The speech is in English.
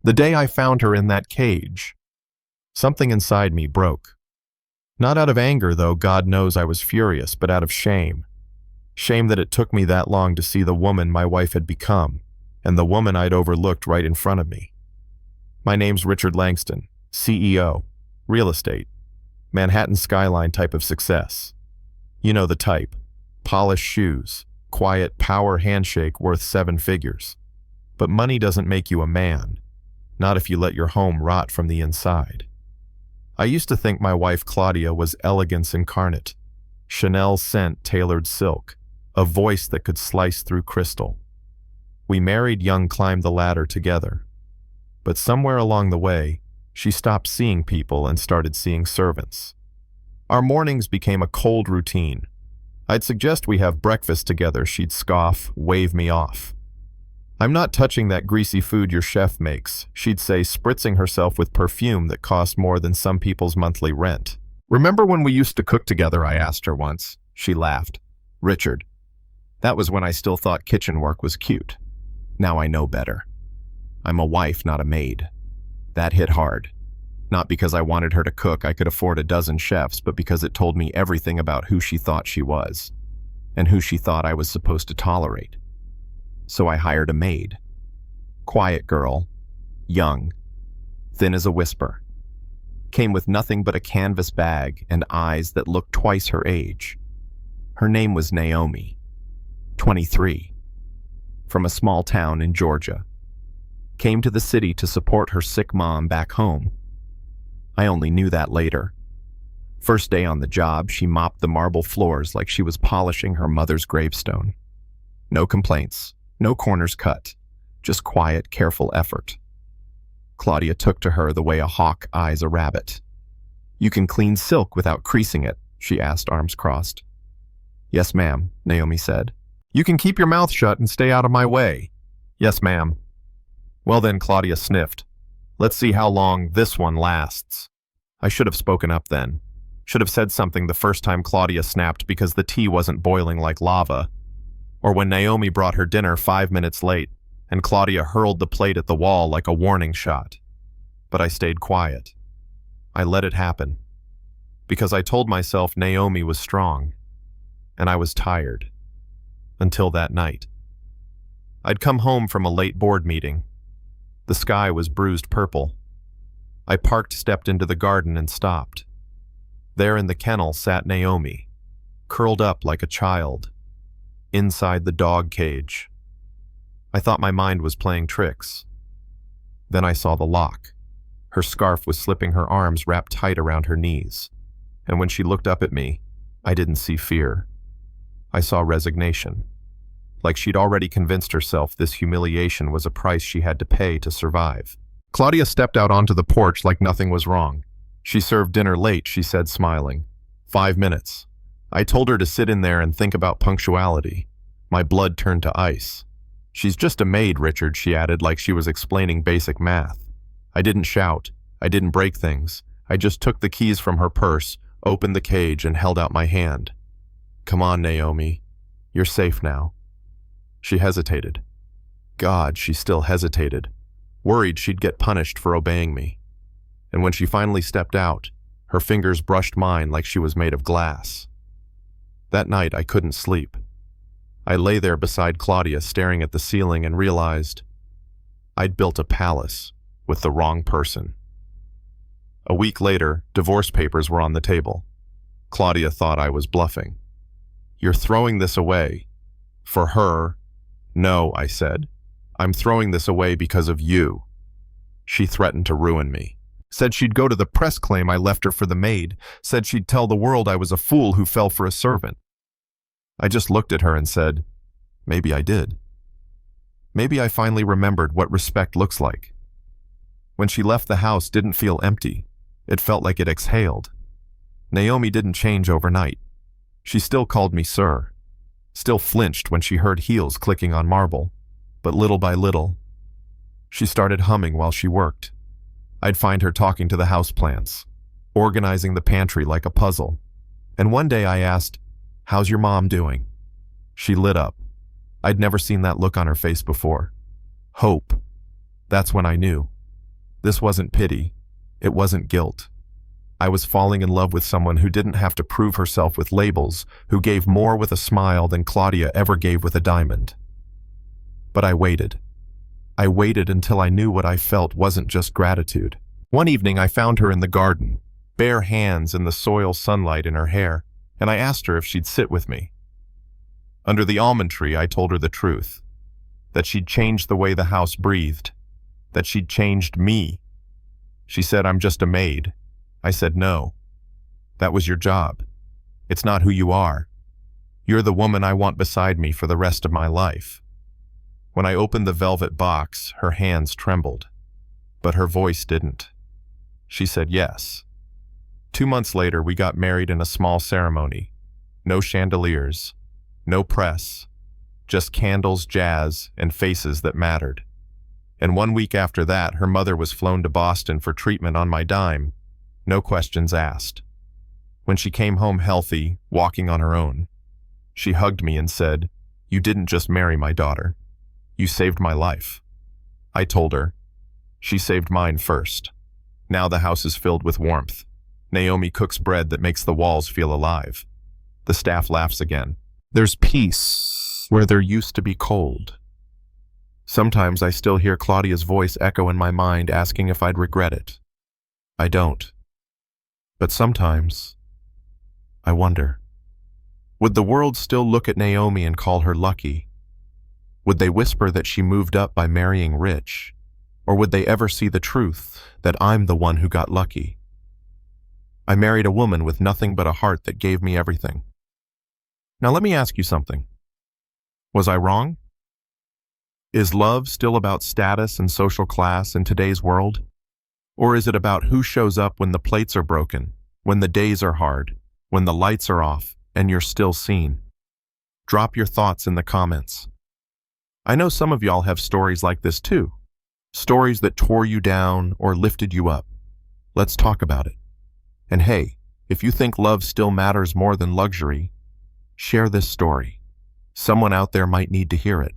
The day I found her in that cage, something inside me broke. Not out of anger, though God knows I was furious, but out of shame. Shame that it took me that long to see the woman my wife had become, and the woman I'd overlooked right in front of me. My name's Richard Langston, CEO, real estate, Manhattan skyline type of success. You know the type. Polished shoes, quiet power handshake worth 7 figures. But money doesn't make you a man, not if you let your home rot from the inside. I used to think my wife Claudia was elegance incarnate, Chanel scent tailored silk, a voice that could slice through crystal. We married young, climbed the ladder together. But somewhere along the way, she stopped seeing people and started seeing servants. Our mornings became a cold routine. I'd suggest we have breakfast together. She'd scoff, wave me off. "I'm not touching that greasy food your chef makes," she'd say, spritzing herself with perfume that cost more than some people's monthly rent. "Remember when we used to cook together?" I asked her once. She laughed. "Richard, that was when I still thought kitchen work was cute. Now I know better. I'm a wife, not a maid." That hit hard. Not because I wanted her to cook, I could afford a dozen chefs, but because it told me everything about who she thought she was, and who she thought I was supposed to tolerate. So I hired a maid. Quiet girl, young, thin as a whisper. Came with nothing but a canvas bag and eyes that looked twice her age. Her name was Naomi, 23, from a small town in Georgia. Came to the city to support her sick mom back home. I only knew that later. First day on the job, she mopped the marble floors like she was polishing her mother's gravestone. No complaints. No corners cut, just quiet, careful effort. Claudia took to her the way a hawk eyes a rabbit. "You can clean silk without creasing it?" she asked, arms crossed. "Yes, ma'am," Naomi said. "You can keep your mouth shut and stay out of my way?" "Yes, ma'am." "Well then," Claudia sniffed. "Let's see how long this one lasts." I should have spoken up then. Should have said something the first time Claudia snapped because the tea wasn't boiling like lava. Or when Naomi brought her dinner 5 minutes late, and Claudia hurled the plate at the wall like a warning shot. But I stayed quiet. I let it happen. Because I told myself Naomi was strong, and I was tired. Until that night. I'd come home from a late board meeting. The sky was bruised purple. I parked, stepped into the garden, and stopped. There in the kennel sat Naomi, curled up like a child. Inside the dog cage. I thought my mind was playing tricks. Then I saw the lock. Her scarf was slipping, her arms wrapped tight around her knees. And when she looked up at me, I didn't see fear. I saw resignation. Like she'd already convinced herself this humiliation was a price she had to pay to survive. Claudia stepped out onto the porch like nothing was wrong. "She served dinner late," she said, smiling. 5 minutes. I told her to sit in there and think about punctuality. My blood turned to ice. "She's just a maid, Richard," she added like she was explaining basic math. I didn't shout. I didn't break things. I just took the keys from her purse, opened the cage, and held out my hand. "Come on, Naomi. You're safe now." She hesitated. God, she still hesitated. Worried she'd get punished for obeying me. And when she finally stepped out, her fingers brushed mine like she was made of glass. That night, I couldn't sleep. I lay there beside Claudia, staring at the ceiling, and realized I'd built a palace with the wrong person. A week later, divorce papers were on the table. Claudia thought I was bluffing. "You're throwing this away. For her?" "No," I said. "I'm throwing this away because of you." She threatened to ruin me. Said she'd go to the press, claim I left her for the maid. Said she'd tell the world I was a fool who fell for a servant. I just looked at her and said, maybe I did. Maybe I finally remembered what respect looks like. When she left the house, didn't feel empty. It felt like it exhaled. Naomi didn't change overnight. She still called me sir. Still flinched when she heard heels clicking on marble. But little by little, she started humming while she worked. I'd find her talking to the houseplants, organizing the pantry like a puzzle. And one day I asked, "How's your mom doing?" She lit up. I'd never seen that look on her face before. Hope. That's when I knew. This wasn't pity. It wasn't guilt. I was falling in love with someone who didn't have to prove herself with labels, who gave more with a smile than Claudia ever gave with a diamond. But I waited. I waited until I knew what I felt wasn't just gratitude. One evening I found her in the garden, bare hands in the soil sunlight in her hair, and I asked her if she'd sit with me. Under the almond tree, I told her the truth, that she'd changed the way the house breathed, that she'd changed me. She said, "I'm just a maid." I said, "No. That was your job. It's not who you are. You're the woman I want beside me for the rest of my life." When I opened the velvet box, her hands trembled, but her voice didn't. She said yes. 2 months later, we got married in a small ceremony. No chandeliers, no press, just candles, jazz, and faces that mattered. And 1 week after that, her mother was flown to Boston for treatment on my dime. No questions asked. When she came home healthy, walking on her own, she hugged me and said, "You didn't just marry my daughter. You saved my life." I told her. She saved mine first. Now the house is filled with warmth. Naomi cooks bread that makes the walls feel alive. The staff laughs again. There's peace where there used to be cold. Sometimes I still hear Claudia's voice echo in my mind asking if I'd regret it. I don't. But sometimes I wonder, would the world still look at Naomi and call her lucky? Would they whisper that she moved up by marrying rich? Or would they ever see the truth, that I'm the one who got lucky? I married a woman with nothing but a heart that gave me everything. Now let me ask you something. Was I wrong? Is love still about status and social class in today's world? Or is it about who shows up when the plates are broken, when the days are hard, when the lights are off, and you're still seen? Drop your thoughts in the comments. I know some of y'all have stories like this too. Stories that tore you down or lifted you up. Let's talk about it. And hey, if you think love still matters more than luxury, share this story. Someone out there might need to hear it.